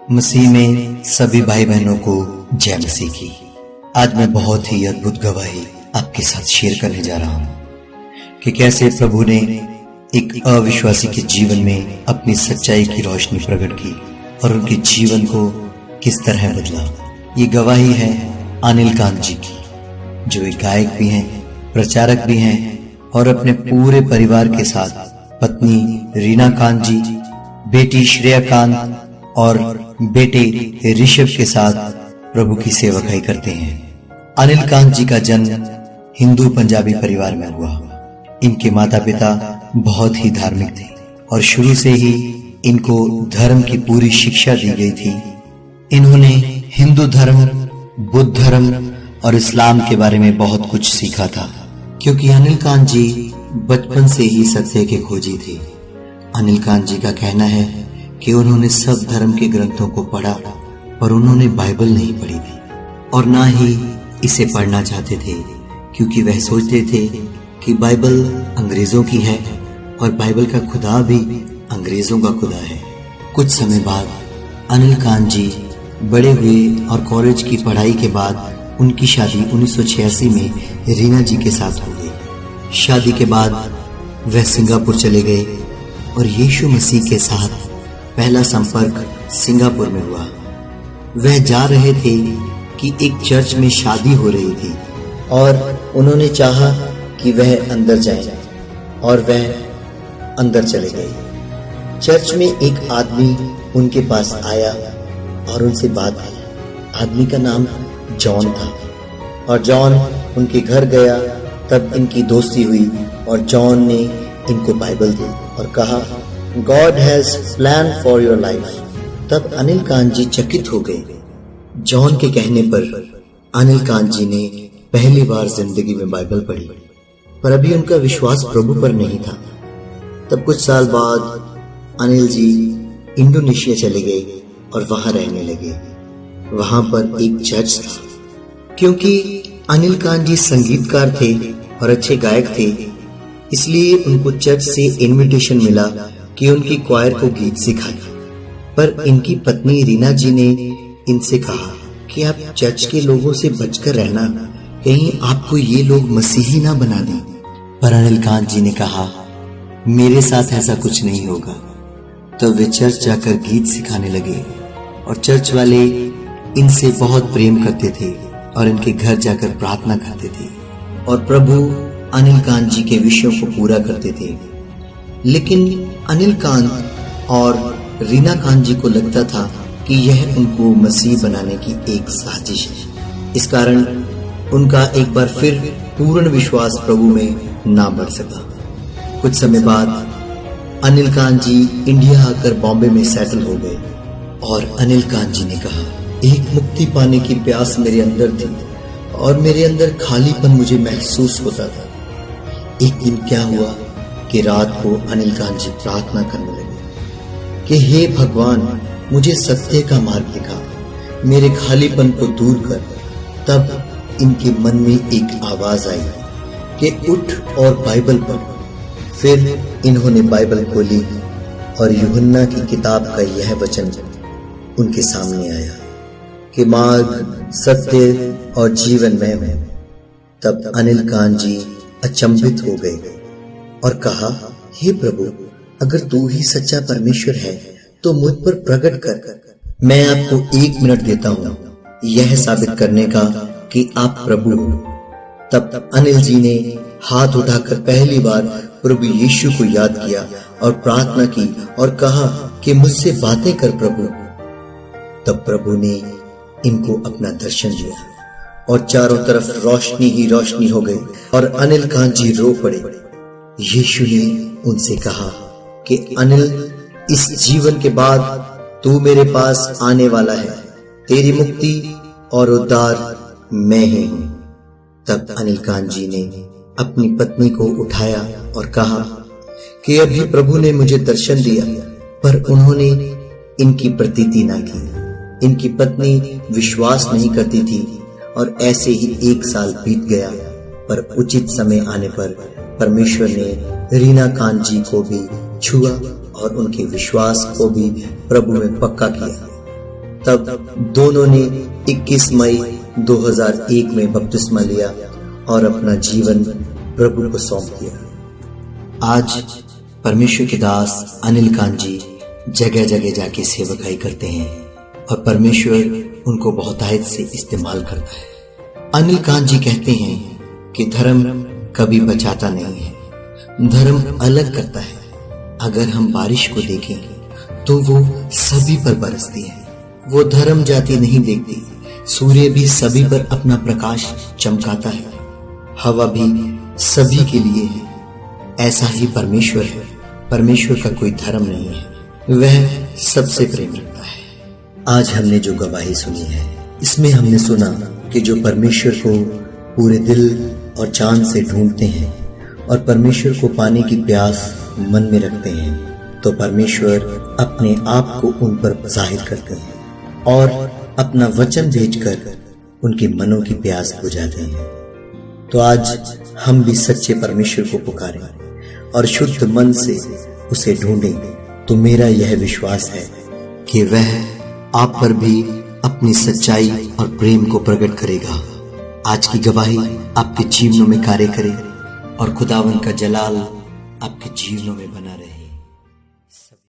मसीह में सभी भाई बहनों को जय मसीह की। आज मैं बहुत ही अद्भुत गवाही आपके साथ शेयर करने जा रहा हूं कि कैसे प्रभु ने एक अविश्वासी के जीवन में अपनी सच्चाई की रोशनी प्रकट की और उनके जीवन को किस तरह बदला। ये गवाही है अनिल कांत जी की, जो एक गायक भी हैं, प्रचारक भी हैं और अपने पूरे परिवार के साथ पत्नी रीना कांत जी, बेटी श्रेया कांत और बेटे ऋषभ के साथ प्रभु की सेवकाई करते हैं। अनिल कांत जी का जन्म हिंदू पंजाबी परिवार में हुआ। इनके माता पिता बहुत ही धार्मिक थे और शुरू से ही इनको धर्म की पूरी शिक्षा दी गई थी। इन्होंने हिंदू धर्म, बुद्ध धर्म और इस्लाम के बारे में बहुत कुछ सीखा था, क्योंकि अनिल कांत जी बचपन से ही सत्य के खोजी थे। अनिल कांत जी का कहना है कि उन्होंने सब धर्म के ग्रंथों को पढ़ा, पर उन्होंने बाइबल नहीं पढ़ी थी और ना ही इसे पढ़ना चाहते थे, क्योंकि वह सोचते थे कि बाइबल अंग्रेजों की है और बाइबल का खुदा भी अंग्रेजों का खुदा है। कुछ समय बाद अनिल कांत जी बड़े हुए और कॉलेज की पढ़ाई के बाद उनकी शादी 1986 में रीना जी के साथ हो गई। शादी के बाद वह सिंगापुर चले गए और यीशु मसीह के साथ पहला संपर्क सिंगापुर में हुआ। वह जा रहे थे कि एक चर्च में शादी हो रही थी और उन्होंने चाहा कि वह अंदर जाए और वह अंदर चले गए। चर्च में एक आदमी उनके पास आया और उनसे बात की। आदमी का नाम जॉन था और जॉन उनके घर गया। तब इनकी दोस्ती हुई और जॉन ने इनको बाइबल दी और कहा, God has planned for your life। तब अनिल कांत जी चकित हो गए। जॉन के कहने पर अनिल कांत जी ने पहली बार जिंदगी में बाइबल पढ़ी, पर अभी उनका विश्वास प्रभु पर नहीं था। तब कुछ साल बाद अनिल जी इंडोनेशिया चले गए और वहां रहने लगे। वहां पर एक चर्च था। क्योंकि अनिल कांत जी संगीतकार थे और अच्छे गायक थे, इसलिए उनको चर्च से इनविटेशन मिला कि उनकी क्वायर को गीत सिखाए। पर इनकी पत्नी रीना जी ने इनसे कहा कि आप चर्च के लोगों से बचकर रहना, कहीं आपको ये लोग मसीही ना बना दें। पर अनिल कांत जी ने कहा, मेरे साथ ऐसा कुछ नहीं होगा। तो वे चर्च जाकर गीत सिखाने लगे और चर्च वाले इनसे बहुत प्रेम करते थे और इनके घर जाकर प्रार्थना करते थे और प्रभु अनिल कांत जी के विषयों को पूरा करते थे। लेकिन अनिल कांत और रीना कांत जी को लगता था कि यह उनको मसीह बनाने की एक साजिश है। इस कारण उनका एक बार फिर पूर्ण विश्वास प्रभु में ना बढ़ सका। कुछ समय बाद अनिल कांत जी इंडिया आकर बॉम्बे में सेटल हो गए और अनिल कांत जी ने कहा, एक मुक्ति पाने की प्यास मेरे अंदर थी और मेरे अंदर खालीपन मुझे महसूस होता था। एक दिन क्या हुआ कि रात को अनिल कांत जी प्रार्थना करने लगे कि हे भगवान, मुझे सत्य का मार्ग दिखा, मेरे खालीपन को दूर कर। तब इनके मन में एक आवाज आई कि उठ और बाइबल पढ़। फिर इन्होंने बाइबल खोली और यूहन्ना की किताब का यह वचन उनके सामने आया कि मार्ग, सत्य और जीवन मैं हूं। तब अनिल कांत जी अचंभित हो गए और कहा, हे प्रभु, अगर तू ही सच्चा परमेश्वर है तो मुझ पर प्रकट कर। मैं आपको 1 मिनट देता हूं यह साबित करने का कि आप प्रभु हो। तब अनिल जी ने हाथ उठाकर पहली बार प्रभु यीशु को याद किया और प्रार्थना की और कहा कि मुझसे बातें कर प्रभु। तब प्रभु ने इनको अपना दर्शन दिया और चारों तरफ रोशनी ही रोशनी हो गई और अनिल कांत जी रो पड़े। यीशु ने उनसे कहा कि अनिल, इस जीवन के बाद तू मेरे पास आने वाला है। तेरी मुक्ति और उद्धार मैं ही हूं। तब अनिल कांत जी ने अपनी पत्नी को उठाया और कहा कि अभी प्रभु ने मुझे दर्शन दिया, पर उन्होंने इनकी प्रतीति ना की। इनकी पत्नी विश्वास नहीं करती थी और ऐसे ही 1 साल बीत गया। पर उचित समय आने पर परमेश्वर ने रीना कांत जी को भी छुआ और उनके विश्वास को भी प्रभु में पक्का किया। तब दोनों ने 21 मई 2001 में बपतिस्मा लिया और अपना जीवन प्रभु को सौंप दिया। आज परमेश्वर के दास अनिल कांत जी जगह जगह जाके सेवकाई करते हैं और परमेश्वर उनको बहुतायत से इस्तेमाल करता है। अनिल कांत जी कहते हैं कि धर्म कभी बचाता नहीं है, धर्म अलग करता है। अगर हम बारिश को देखें तो वो सभी पर बरसती है। वो धर्म जाति नहीं देखती। सूर्य भी सभी पर अपना प्रकाश चमकाता है। हवा भी सभी के लिए है। ऐसा ही परमेश्वर है। परमेश्वर का कोई धर्म नहीं है, वह सबसे प्रेम रखता है। आज हमने जो गवाही सुनी है, इसमें हमने सुना कि जो परमेश्वर को पूरे दिल और जान से ढूंढते हैं और परमेश्वर को पाने की प्यास मन में रखते हैं, तो परमेश्वर अपने आप को उन पर जाहिर करते हैं और अपना वचन भेजकर उनके मनों की प्यास बुझाते हैं। तो आज हम भी सच्चे परमेश्वर को पुकारें और शुद्ध मन से उसे ढूंढें। तो मेरा यह विश्वास है कि वह आप पर भी अपनी सच्चाई और प्रेम को प्रकट करेगा। आज की गवाही आपके जीवनों में कार्य करे और खुदावन का जलाल आपके जीवनों में बना रहे।